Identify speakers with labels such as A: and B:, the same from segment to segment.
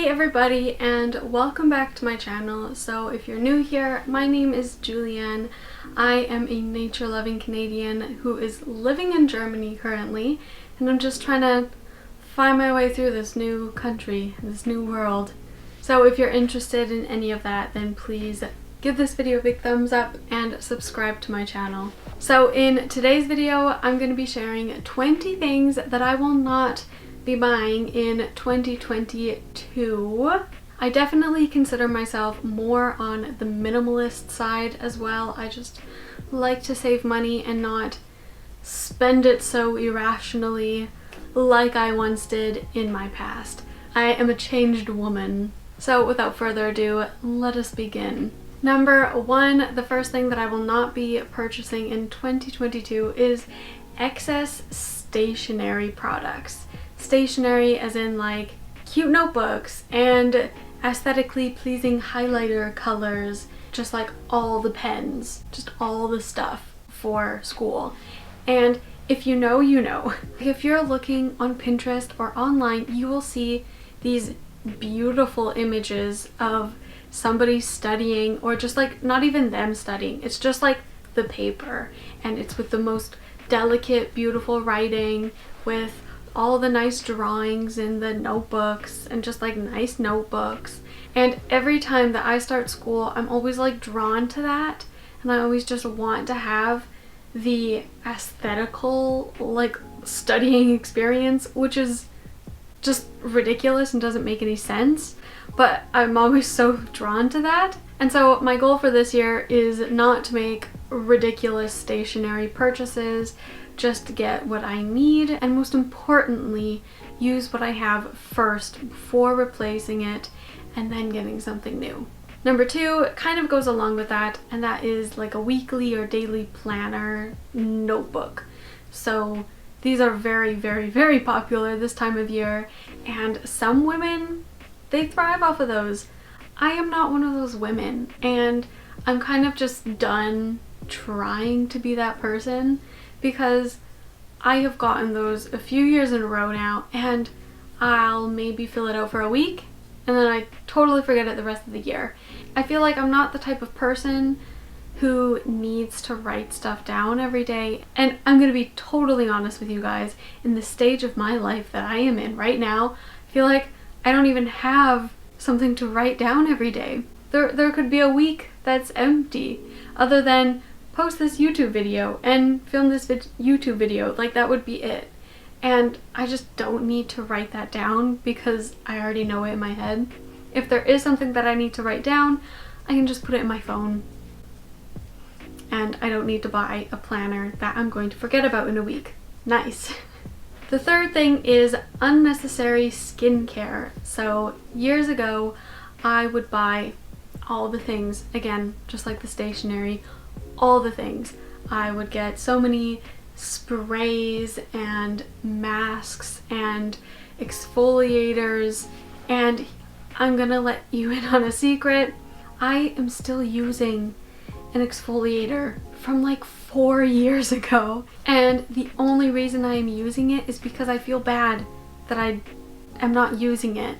A: Hey everybody, and welcome back to my channel. So if you're new here, my name is Julianne. I am a nature-loving Canadian who is living in Germany currently, and I'm just trying to find my way through this new country, this new world. So if you're interested in any of that, then please give this video a big thumbs up and subscribe to my channel. So in today's video, I'm going to be sharing 20 things that I will not be buying in 2022. I definitely consider myself more on the minimalist side as well. I just like to save money and not spend it so irrationally like I once did in my past. I am a changed woman. So without further ado, let us begin. Number one, the first thing that I will not be purchasing in 2022 is excess stationery products. Stationery as in like cute notebooks and aesthetically pleasing highlighter colors, just like all the pens, just all the stuff for school. And if you know, you know. If you're looking on Pinterest or online, you will see these beautiful images of somebody studying, or just like not even them studying, it's just like the paper, and it's with the most delicate, beautiful writing, with all the nice drawings in the notebooks, and just like nice notebooks. And every time that I start school, I'm always like drawn to that, and I always just want to have the aesthetical like studying experience, which is just ridiculous and doesn't make any sense, but I'm always so drawn to that. And so my goal for this year is not to make ridiculous stationery purchases, just to get what I need, and most importantly, use what I have first before replacing it and then getting something new. Number two kind of goes along with that, and that is like a weekly or daily planner notebook. So these are very, very, very popular this time of year, and some women, they thrive off of those. I am not one of those women, and I'm kind of just done trying to be that person, because I have gotten those a few years in a row now, and I'll maybe fill it out for a week and then I totally forget it the rest of the year. I feel like I'm not the type of person who needs to write stuff down every day, and I'm gonna be totally honest with you guys, in the stage of my life that I am in right now, I feel like I don't even have something to write down every day. There could be a week that's empty, other than post this YouTube video and film this YouTube video. Like, that would be it. And I just don't need to write that down because I already know it in my head. If there is something that I need to write down, I can just put it in my phone. And I don't need to buy a planner that I'm going to forget about in a week. Nice. The third thing is unnecessary skincare. So years ago, I would buy all the things, again, just like the stationery, all the things. I would get so many sprays and masks and exfoliators, and I'm gonna let you in on a secret. I am still using an exfoliator from like 4 years ago, and the only reason I am using it is because I feel bad that I am not using it.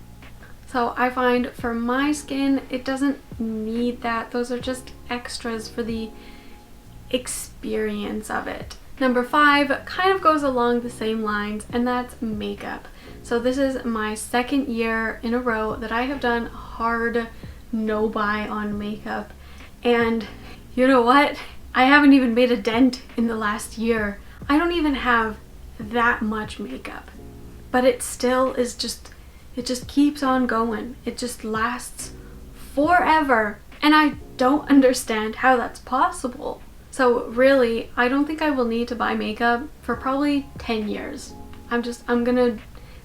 A: So I find for my skin, it doesn't need that. Those are just extras for the experience of it. Number five kind of goes along the same lines, and that's makeup. So this is my second year in a row that I have done hard no buy on makeup, and you know what? I haven't even made a dent in the last year. I don't even have that much makeup, but it still is just, it just keeps on going. It just lasts forever, and I don't understand how that's possible. So really, I don't think I will need to buy makeup for probably 10 years. I'm gonna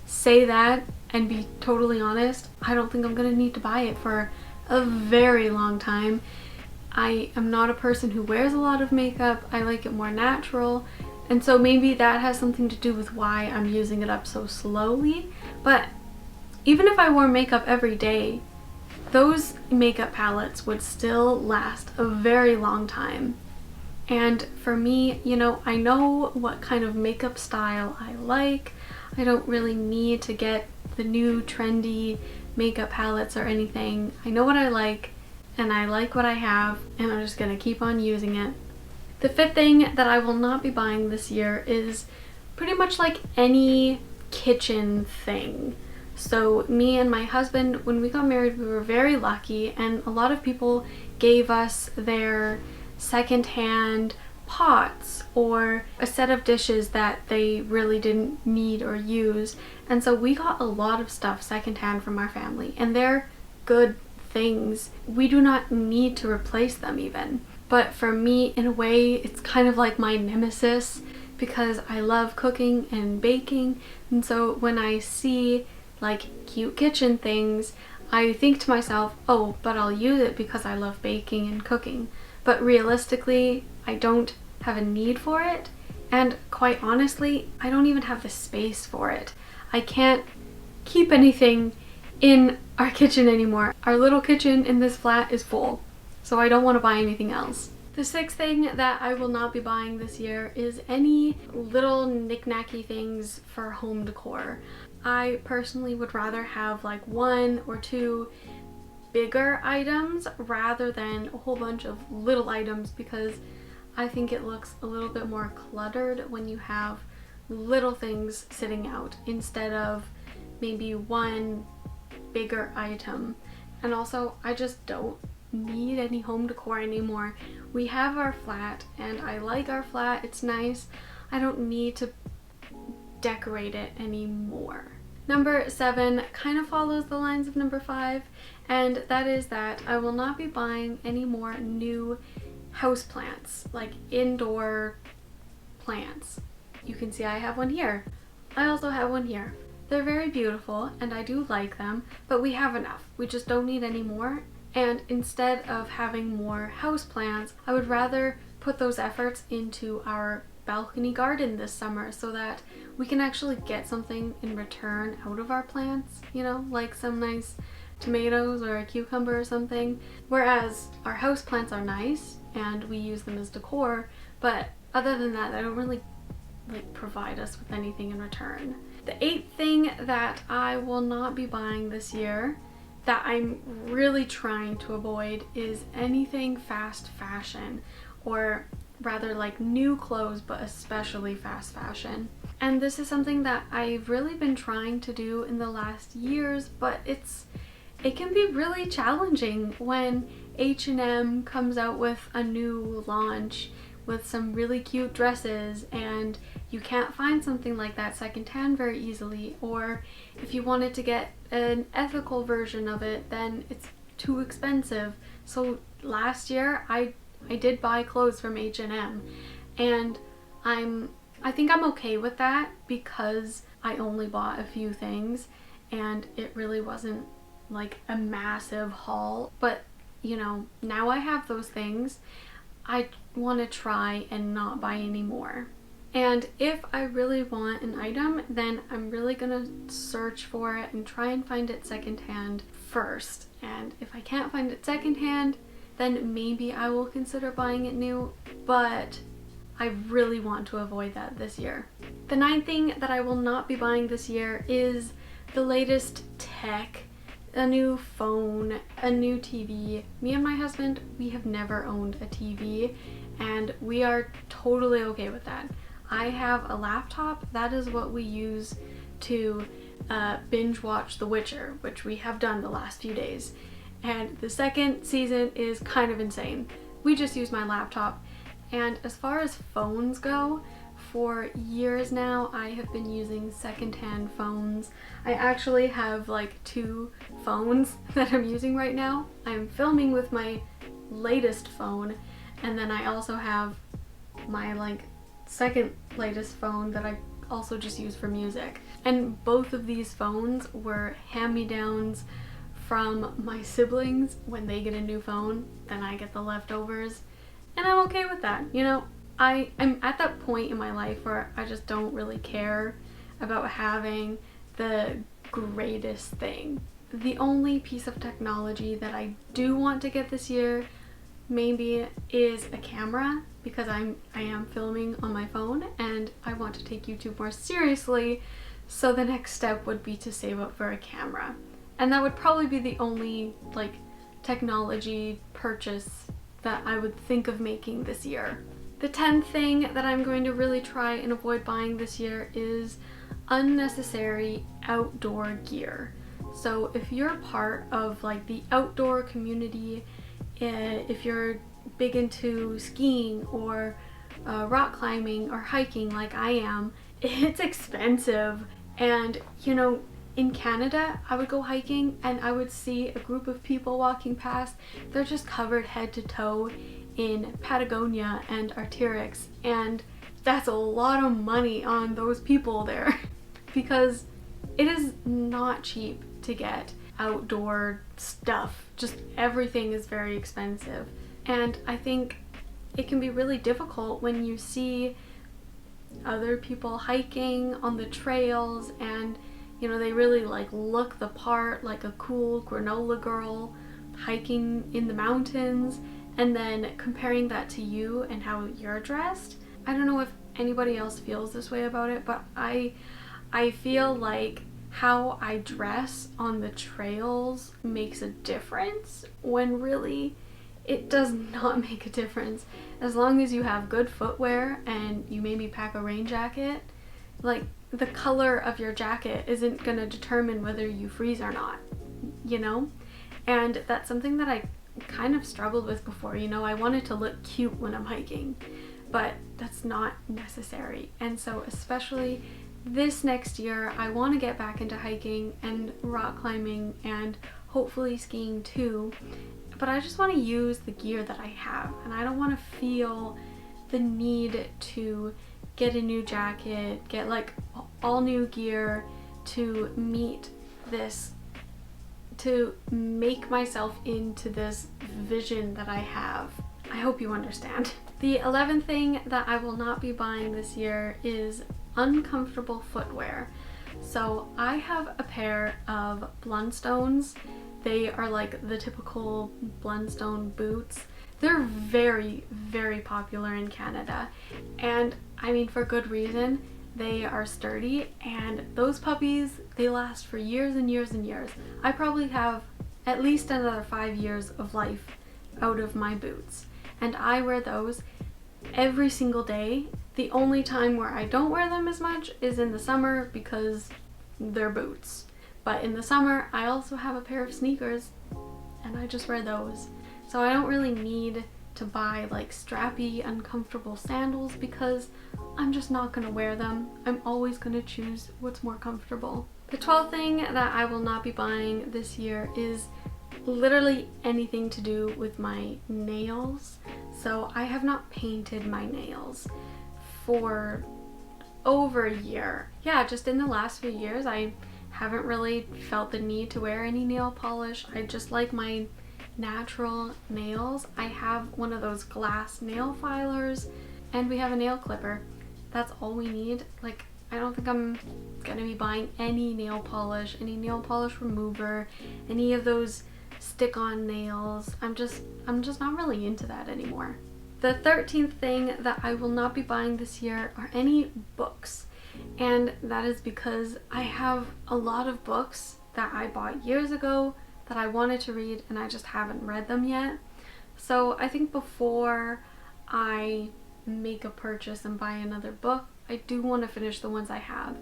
A: say that and be totally honest. I don't think I'm gonna need to buy it for a very long time. I am not a person who wears a lot of makeup. I like it more natural. And so maybe that has something to do with why I'm using it up so slowly. But even if I wore makeup every day, those makeup palettes would still last a very long time. And for me, you know, I know what kind of makeup style I like. I don't really need to get the new trendy makeup palettes or anything. I know what I like and I like what I have, and I'm just gonna keep on using it. The fifth thing that I will not be buying this year is pretty much like any kitchen thing. So me and my husband, when we got married, we were very lucky, and a lot of people gave us their secondhand pots or a set of dishes that they really didn't need or use. And so we got a lot of stuff secondhand from our family, and they're good things. We do not need to replace them even. But for me, in a way, it's kind of like my nemesis because I love cooking and baking. And so when I see like cute kitchen things, I think to myself, oh, but I'll use it because I love baking and cooking. But realistically, I don't have a need for it. And quite honestly, I don't even have the space for it. I can't keep anything in our kitchen anymore. Our little kitchen in this flat is full, so I don't want to buy anything else. The sixth thing that I will not be buying this year is any little knick-knacky things for home decor. I personally would rather have like 1 or 2 bigger items rather than a whole bunch of little items, because I think it looks a little bit more cluttered when you have little things sitting out instead of maybe one bigger item. And also, I just don't need any home decor anymore. We have our flat and I like our flat, it's nice. I don't need to decorate it anymore. Number 7 kind of follows the lines of number 5, and that is that I will not be buying any more new house plants, like indoor plants. You can see I have one here. I also have one here. They're very beautiful and I do like them, but we have enough. We just don't need any more. And instead of having more houseplants, I would rather put those efforts into our balcony garden this summer so that we can actually get something in return out of our plants, you know, like some nice tomatoes or a cucumber or something. Whereas our houseplants are nice and we use them as decor, but other than that, they don't really like provide us with anything in return. The 8th thing that I will not be buying this year that I'm really trying to avoid is anything fast fashion, or rather like new clothes, but especially fast fashion. And this is something that I've really been trying to do in the last years, but it can be really challenging when H&M comes out with a new launch with some really cute dresses and you can't find something like that secondhand very easily, or if you wanted to get an ethical version of it, then it's too expensive. So last year I did buy clothes from H&M, and I think I'm okay with that because I only bought a few things and it really wasn't like a massive haul. But you know, now I have those things, I want to try and not buy any more. And if I really want an item, then I'm really gonna search for it and try and find it secondhand first. And if I can't find it secondhand, then maybe I will consider buying it new, but I really want to avoid that this year. The 9th thing that I will not be buying this year is the latest tech. A new phone, a new TV. Me and my husband, we have never owned a TV, and we are totally okay with that. I have a laptop. That is what we use to binge watch The Witcher, which we have done the last few days. And the 2nd season is kind of insane. We just use my laptop. And as far as phones go, for years now I have been using secondhand phones. I actually have like 2 phones that I'm using right now. I'm filming with my latest phone, and then I also have my like 2nd latest phone that I also just use for music. And both of these phones were hand-me-downs from my siblings. When they get a new phone, then I get the leftovers, and I'm okay with that. You know, I'm at that point in my life where I just don't really care about having the greatest thing. The only piece of technology that I do want to get this year maybe is a camera, because I am filming on my phone and I want to take YouTube more seriously, so the next step would be to save up for a camera. And that would probably be the only like technology purchase that I would think of making this year. The 10th thing that I'm going to really try and avoid buying this year is unnecessary outdoor gear. So if you're part of like the outdoor community, if you're big into skiing or rock climbing or hiking like I am, it's expensive. And you know, in Canada, I would go hiking and I would see a group of people walking past. They're just covered head to toe in Patagonia and Arc'teryx, and that's a lot of money on those people there because it is not cheap to get outdoor stuff. Just everything is very expensive. And I think it can be really difficult when you see other people hiking on the trails and you know, they really like look the part, like a cool granola girl hiking in the mountains, and then comparing that to you and how you're dressed. I don't know if anybody else feels this way about it, but I feel like how I dress on the trails makes a difference when really it does not make a difference. As long as you have good footwear and you maybe pack a rain jacket, like the color of your jacket isn't gonna determine whether you freeze or not, you know? And that's something that I kind of struggled with before. You know, I wanted to look cute when I'm hiking, but that's not necessary. And so especially this next year, I want to get back into hiking and rock climbing and hopefully skiing too. But I just want to use the gear that I have, and I don't want to feel the need to get a new jacket, get like all new gear to meet this, to make myself into this vision that I have. I hope you understand. The 11th thing that I will not be buying this year is uncomfortable footwear. So I have a pair of Blundstones. They are like the typical Blundstone boots. They're very, very popular in Canada, and I mean for good reason. They are sturdy, and those puppies, they last for years and years and years. I probably have at least another 5 years of life out of my boots, and I wear those every single day. The only time where I don't wear them as much is in the summer because they're boots. But in the summer, I also have a pair of sneakers, and I just wear those. So I don't really need to buy like strappy, uncomfortable sandals because I'm just not gonna wear them. I'm always gonna choose what's more comfortable. The 12th thing that I will not be buying this year is literally anything to do with my nails. So I have not painted my nails for over a year. Yeah, just in the last few years, I haven't really felt the need to wear any nail polish. I just like my natural nails. I have one of those glass nail filers, and we have a nail clipper. That's all we need. Like, I don't think I'm gonna be buying any nail polish remover, any of those stick-on nails. I'm just not really into that anymore. The 13th thing that I will not be buying this year are any books. And that is because I have a lot of books that I bought years ago that I wanted to read, and I just haven't read them yet. So I think before I make a purchase and buy another book, I do want to finish the ones I have.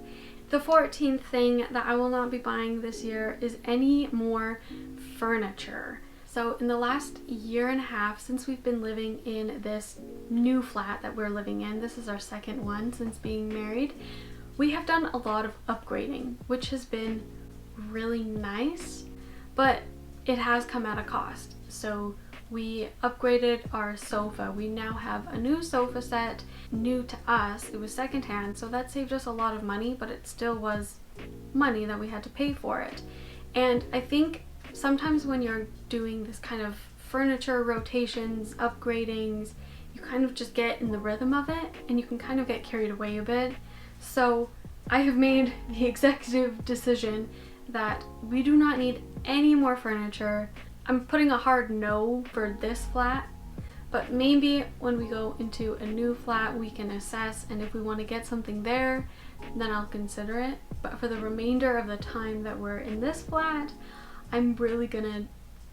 A: The 14th thing that I will not be buying this year is any more furniture. So in the last year and a half since we've been living in this new flat that we're living in, this is our second one since being married, we have done a lot of upgrading, which has been really nice, but it has come at a cost. So we upgraded our sofa. We now have a new sofa set, new to us. It was secondhand, so that saved us a lot of money, but it still was money that we had to pay for it. And I think sometimes when you're doing this kind of furniture rotations, upgradings, you kind of just get in the rhythm of it and you can kind of get carried away a bit. So I have made the executive decision that we do not need any more furniture. I'm putting a hard no for this flat, but maybe when we go into a new flat we can assess, and if we want to get something there, then I'll consider it. But for the remainder of the time that we're in this flat, I'm really gonna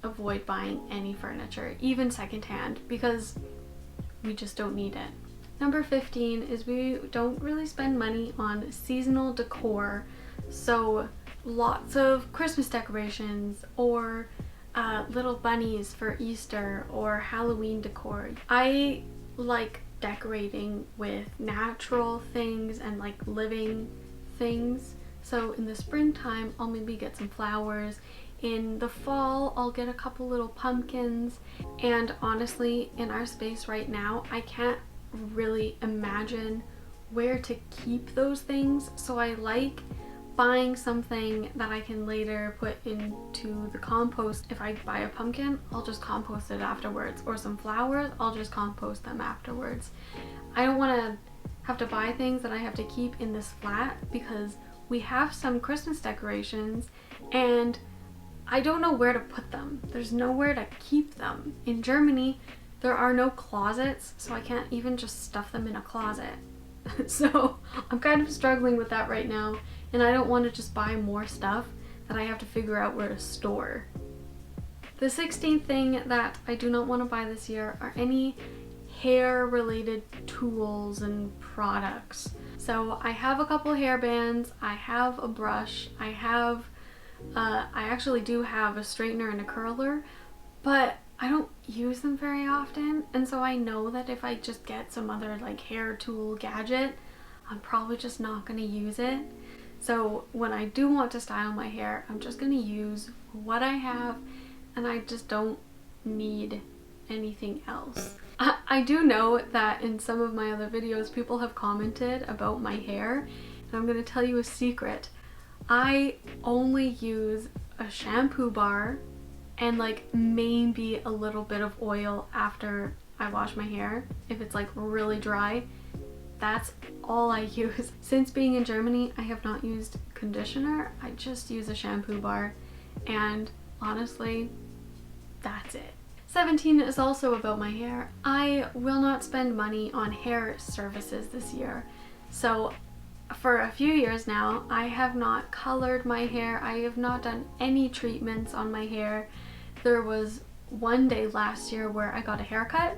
A: avoid buying any furniture, even secondhand, because we just don't need it. Number 15 is we don't really spend money on seasonal decor. So lots of Christmas decorations or little bunnies for Easter or Halloween decor. I like decorating with natural things and like living things. So in the springtime, I'll maybe get some flowers. In the fall, I'll get a couple little pumpkins. And honestly, in our space right now, I can't really imagine where to keep those things. So I like buying something that I can later put into the compost. If I buy a pumpkin, I'll just compost it afterwards, or some flowers, I'll just compost them afterwards. I don't want to have to buy things that I have to keep in this flat, because we have some Christmas decorations and I don't know where to put them. There's nowhere to keep them. In Germany, there are no closets, so I can't even just stuff them in a closet. So I'm kind of struggling with that right now, and I don't want to just buy more stuff that I have to figure out where to store. The 16th thing that I do not want to buy this year are any hair related tools and products. So I have a couple hair bands, I have a brush, I actually do have a straightener and a curler, but I don't use them very often, and so I know that if I just get some other like hair tool gadget, I'm probably just not going to use it. So when I do want to style my hair, I'm just going to use what I have, and I just don't need anything else. I do know that in some of my other videos people have commented about my hair, and I'm going to tell you a secret. I only use a shampoo bar and like maybe a little bit of oil after I wash my hair. If it's like really dry, that's all I use. Since being in Germany, I have not used conditioner. I just use a shampoo bar, and honestly, that's it. 17 is also about my hair. I will not spend money on hair services this year. So for a few years now, I have not colored my hair. I have not done any treatments on my hair. There was one day last year where I got a haircut,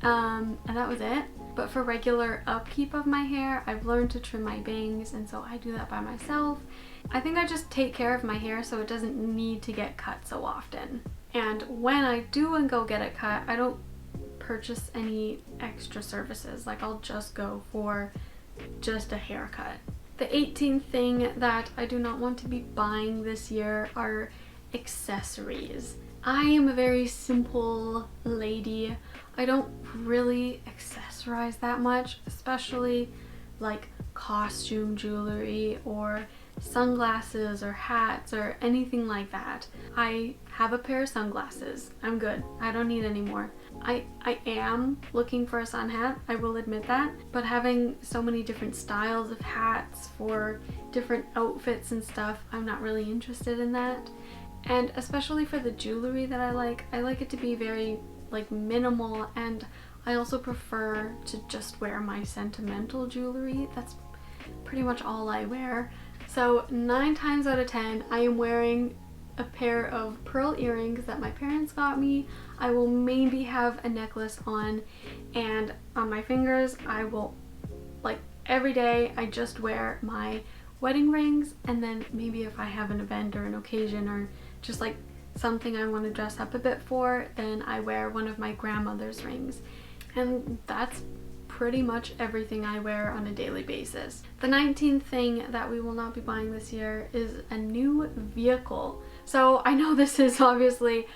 A: and that was it. But for regular upkeep of my hair, I've learned to trim my bangs, and so I do that by myself. I think I just take care of my hair so it doesn't need to get cut so often. And when I do go get it cut, I don't purchase any extra services. Like, I'll just go for just a haircut. The 18th thing that I do not want to be buying this year are accessories. I am a very simple lady. I don't really accessorize that much, especially like costume jewelry or sunglasses or hats or anything like that. I have a pair of sunglasses. I'm good. I don't need any more. I am looking for a sun hat, I will admit that, but having so many different styles of hats for different outfits and stuff, I'm not really interested in that. And especially for the jewelry that I like it to be very like minimal, and I also prefer to just wear my sentimental jewelry. That's pretty much all I wear. So 9 times out of 10, I am wearing a pair of pearl earrings that my parents got me. I will maybe have a necklace on, and on my fingers I will, like every day, I just wear my wedding rings, and then maybe if I have an event or an occasion or just like something I want to dress up a bit for, then I wear one of my grandmother's rings. And that's pretty much everything I wear on a daily basis. The 19th thing that we will not be buying this year is a new vehicle. So I know this is obviously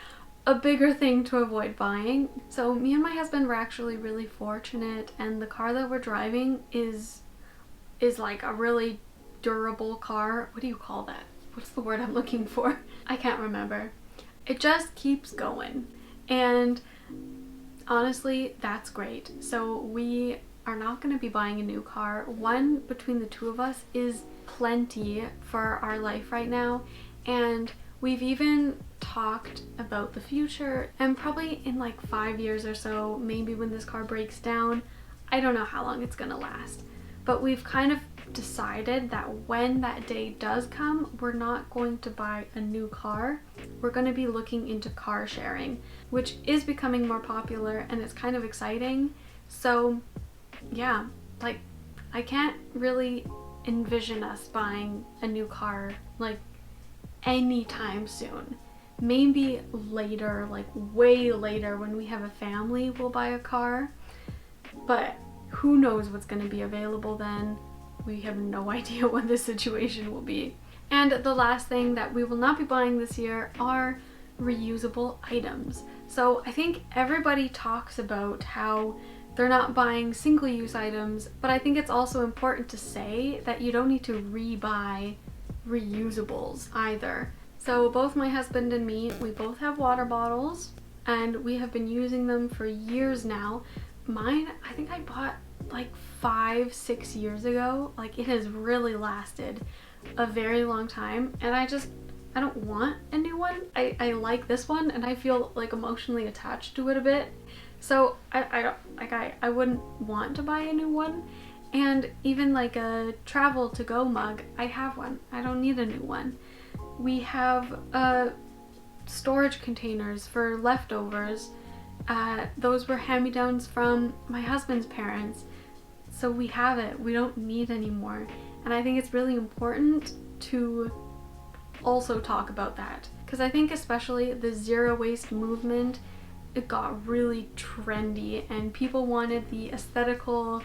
A: a bigger thing to avoid buying. So me and my husband were actually really fortunate, and the car that we're driving is like a really durable car. What do you call that? What's the word I'm looking for? I can't remember. It just keeps going, and honestly, that's great. So we are not going to be buying a new car. One between the two of us is plenty for our life right now, and we've even talked about the future, and probably in like 5 years or so, maybe when this car breaks down, I don't know how long it's gonna last, but we've kind of decided that when that day does come, we're not going to buy a new car. We're going to be looking into car sharing, which is becoming more popular and it's kind of exciting. So yeah, like I can't really envision us buying a new car like anytime soon. Maybe later, like way later when we have a family, we'll buy a car, but who knows what's going to be available then. We have no idea what the situation will be. And the last thing that we will not be buying this year are reusable items. So I think everybody talks about how they're not buying single-use items, but I think it's also important to say that you don't need to re-buy reusables either. So both my husband and me, we both have water bottles and we have been using them for years now. Mine, I think I bought like 5-6 years ago. Like it has really lasted a very long time, and I don't want a new one. I like this one and I feel like emotionally attached to it a bit. So I wouldn't want to buy a new one. And even like a travel to go mug, I have one. I don't need a new one. We have storage containers for leftovers. Those were hand-me-downs from my husband's parents. So we have it. We don't need any more. And I think it's really important to also talk about that, because I think especially the zero waste movement, it got really trendy and people wanted the aesthetical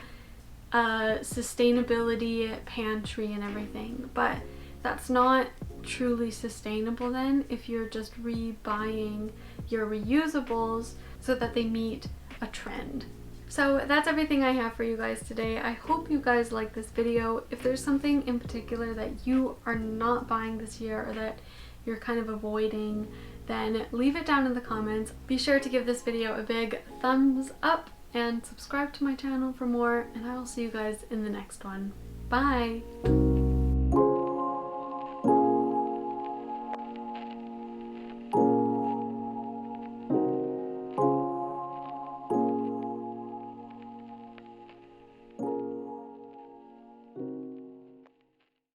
A: sustainability pantry and everything, but that's not truly sustainable then if you're just rebuying your reusables so that they meet a trend. So that's everything I have for you guys today. I hope you guys like this video. If there's something in particular that you are not buying this year or that you're kind of avoiding, then leave it down in the comments. Be sure to give this video a big thumbs up and subscribe to my channel for more, and I will see you guys in the next one. Bye!